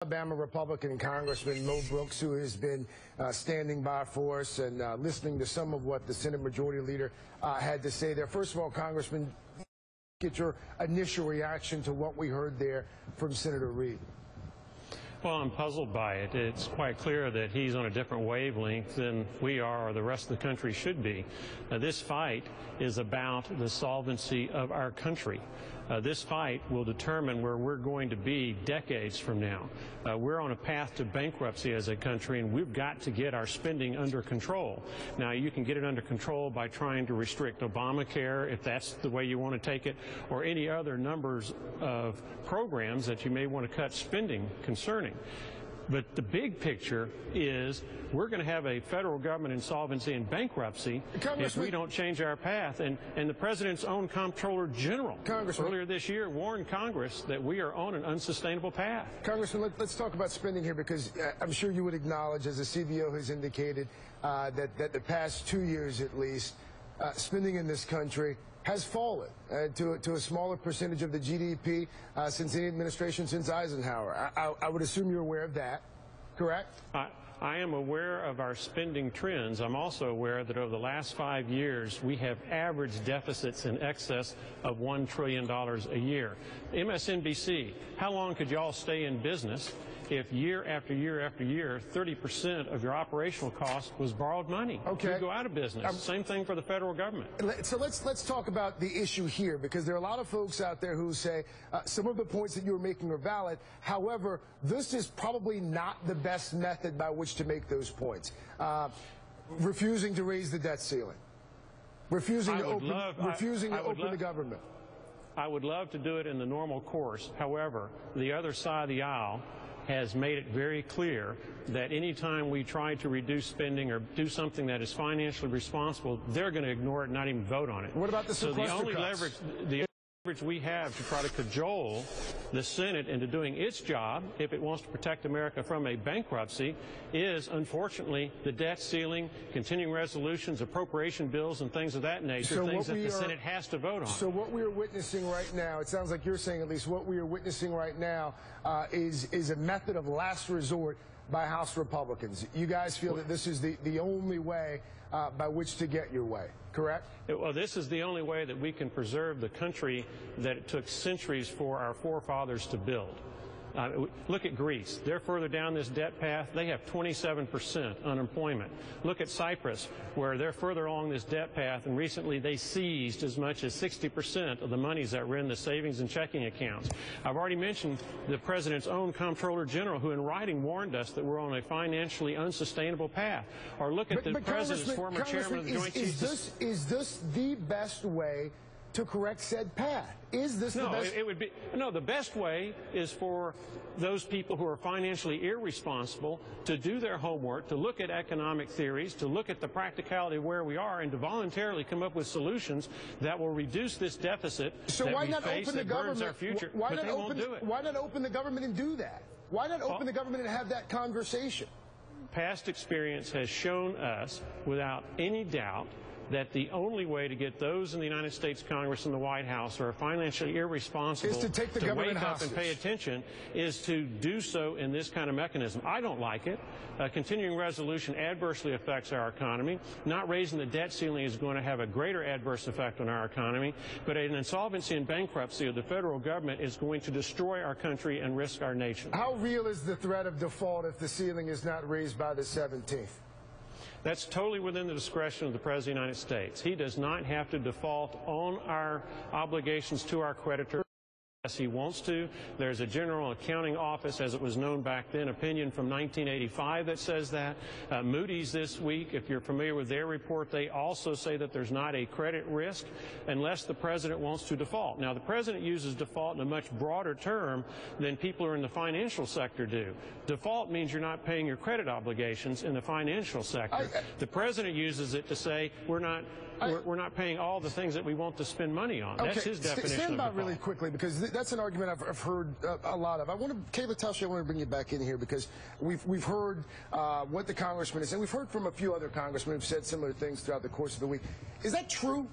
Alabama Republican Congressman Mo Brooks, who has been standing by for us and listening to some of what the Senate Majority Leader had to say there. First of all, Congressman, get your initial reaction to what we heard there from Senator Reid. Well, I'm puzzled by it. It's quite clear that he's on a different wavelength than we are or the rest of the country should be. This fight is about the solvency of our country. This fight will determine where we're going to be decades from now. We're on a path to bankruptcy as a country, and we've got to get our spending under control. Now, you can get it under control by trying to restrict Obamacare, if that's the way you want to take it, or any other numbers of programs that you may want to cut spending concerning. But the big picture is we're going to have a federal government insolvency and bankruptcy if we don't change our path. And the President's own Comptroller General earlier this year warned Congress that we are on an unsustainable path. Congressman, let's talk about spending here, because I'm sure you would acknowledge, as the CBO has indicated, that the past 2 years at least, spending in this country has fallen to a smaller percentage of the GDP since any administration since Eisenhower. I would assume you're aware of that, correct? I am aware of our spending trends. I'm also aware that over the last 5 years, we have averaged deficits in excess of $1 trillion a year. MSNBC, how long could y'all stay in business if year after year after year, 30% of your operational cost was borrowed money? Okay. You go out of business. Same thing for the federal government. So let's talk about the issue here, because there are a lot of folks out there who say some of the points that you were making are valid. However, this is probably not the best method by which to make those points. Refusing to raise the debt ceiling. Refusing to open the government. I would love to do it in the normal course. However, the other side of the aisle has made it very clear that any time we try to reduce spending or do something that is financially responsible, they're going to ignore it and not even vote on it. What about the sequester So the only cuts? leverage we have to try to cajole the Senate into doing its job, if it wants to protect America from a bankruptcy, is, unfortunately, the debt ceiling, continuing resolutions, appropriation bills, and things of that nature, so things that the Senate has to vote on. So what we are witnessing right now, it sounds like you're saying at least what we are witnessing right now is a method of last resort by House Republicans. You guys feel that this is the only way by which to get your way, correct? Well, this is the only way that we can preserve the country that it took centuries for our forefathers to build. Look at Greece. They're further down this debt path. They have 27% unemployment. Look at Cyprus, where they're further along this debt path, and recently they seized as much as 60% of the monies that were in the savings and checking accounts. I've already mentioned the President's own Comptroller General, who in writing warned us that we're on a financially unsustainable path. Or look at the President's former chairman of the Joint Chiefs. Is this the best way to correct said path? Is this the best? It would be, no, the best way is for those people who are financially irresponsible to do their homework, to look at economic theories, to look at the practicality of where we are, and to voluntarily come up with solutions that will reduce this deficit that we face that burns our future. But they won't do it. Why not open the government and do that? Why not open the government and have that conversation? Past experience has shown us, without any doubt, that the only way to get those in the United States Congress and the White House who are financially irresponsible is to take the government wake up and pay attention is to do so in this kind of mechanism. I don't like it. A continuing resolution adversely affects our economy. Not raising the debt ceiling is going to have a greater adverse effect on our economy. But an insolvency and bankruptcy of the federal government is going to destroy our country and risk our nation. How real is the threat of default if the ceiling is not raised by the 17th? That's totally within the discretion of the President of the United States. He does not have to default on our obligations to our creditors. Yes, he wants to. There's a General Accounting Office, as it was known back then, opinion from 1985 that says that. Moody's this week, if you're familiar with their report, they also say that there's not a credit risk unless the President wants to default. Now, the President uses default in a much broader term than people who are in the financial sector do. Default means you're not paying your credit obligations in the financial sector. The President uses it to say we're not paying all the things that we want to spend money on. Okay, that's his definition stand by of default. really quickly, because that's an argument I've heard a lot of. Kayla Tausche, I want to bring you back in here, because we've heard what the congressman is saying. We've heard from a few other congressmen who've said similar things throughout the course of the week. Is that true?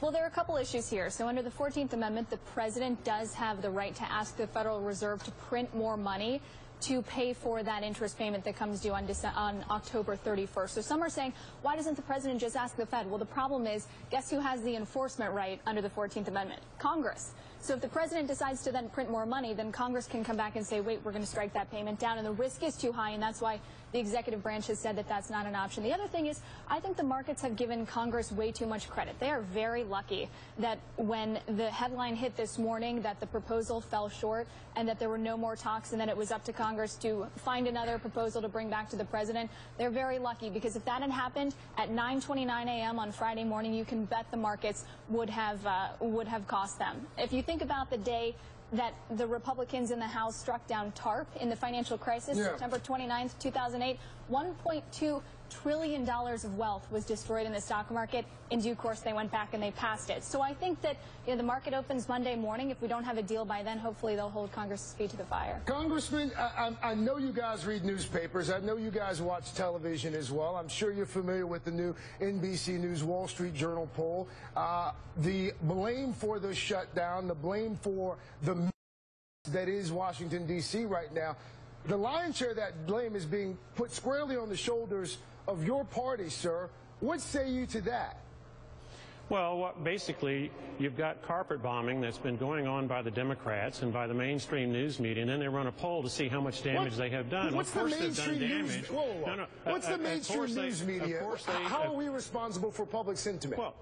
Well, there are a couple issues here. So under the 14th Amendment, the president does have the right to ask the Federal Reserve to print more money to pay for that interest payment that comes due on October 31st. So some are saying, why doesn't the president just ask the Fed? Well, the problem is, guess who has the enforcement right under the 14th Amendment? Congress. So if the president decides to then print more money, then Congress can come back and say, wait, we're going to strike that payment down, and the risk is too high, and that's why the executive branch has said that that's not an option. The other thing is, I think the markets have given Congress way too much credit. They are very lucky that when the headline hit this morning that the proposal fell short and that there were no more talks and that it was up to Congress to find another proposal to bring back to the president. They're very lucky, because if that had happened at 9:29 a.m. on Friday morning, you can bet the markets would have cost them. If you think about the day that the Republicans in the House struck down TARP in the financial crisis, September 29th, 2008, $1.2 trillion of wealth was destroyed in the stock market. In due course, they went back and they passed it. So I think that the market opens Monday morning. If we don't have a deal by then, hopefully they'll hold Congress's feet to the fire. Congressman, I know you guys read newspapers. I know you guys watch television as well. I'm sure you're familiar with the new NBC News Wall Street Journal poll. The blame for the shutdown, the blame for the mess that is Washington, D.C. right now, the lion's share of that blame is being put squarely on the shoulders of your party, sir. What say you to that? Well, basically, you've got carpet bombing that's been going on by the Democrats and by the mainstream news media, and then they run a poll to see how much damage they have done. What's the mainstream news? Whoa. What's the mainstream news media? How are we responsible for public sentiment? Well,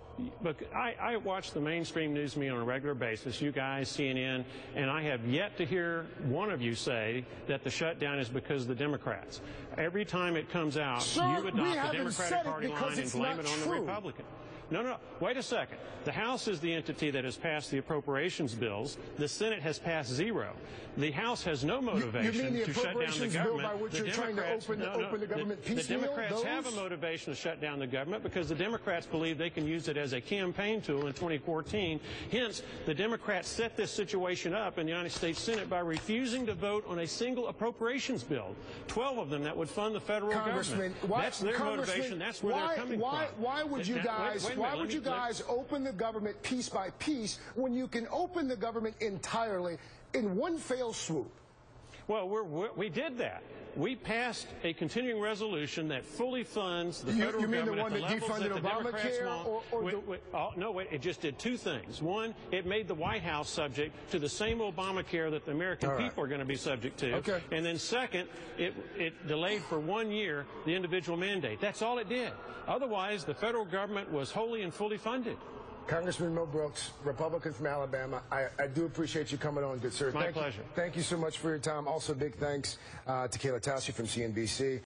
look, I watch the mainstream news media on a regular basis, you guys, CNN, and I have yet to hear one of you say that the shutdown is because of the Democrats. Every time it comes out, sir, you adopt the Democratic Party line and blame it on the Republican. No. Wait a second. The House is the entity that has passed the appropriations bills. The Senate has passed zero. The House has no motivation to shut down the government. By which you're trying to open the government piecemeal? The Democrats have a motivation to shut down the government because the Democrats believe they can use it as a campaign tool in 2014. Hence, the Democrats set this situation up in the United States Senate by refusing to vote on a single appropriations bill. 12 of them that would fund the federal government. That's their motivation. That's where they're coming from. Why would you guys? Why would you guys open the government piece by piece when you can open the government entirely in one fell swoop? Well, we did that. We passed a continuing resolution that fully funds the federal government. You mean the one that defunded Obamacare? No, wait, it just did two things. One, it made the White House subject to the same Obamacare that the American people are going to be subject to. Okay. And then second, it delayed for 1 year the individual mandate. That's all it did. Otherwise, the federal government was wholly and fully funded. Congressman Mo Brooks, Republican from Alabama, I do appreciate you coming on, good sir. My pleasure. Thank you so much for your time. Also, big thanks to Kayla Tausche from CNBC.